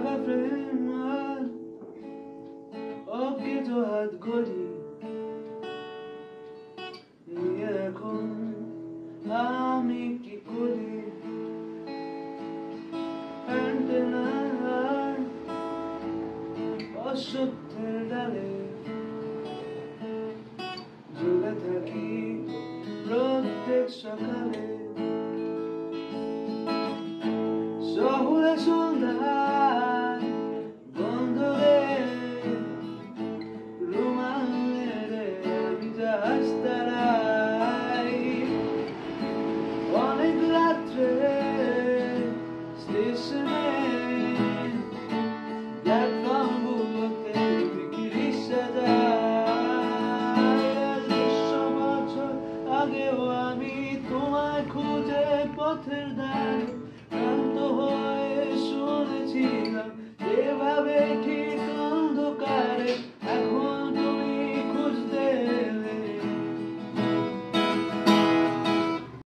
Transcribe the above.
ভাঙা প্রেম আর অজ্ঞাত হাত ঘড়ি নিয়ে এখন আমি কি করি? অ্যান্টেনার অসত্যের ডালে ঝুলে থাকি প্রত্যেক সকালে শহুরে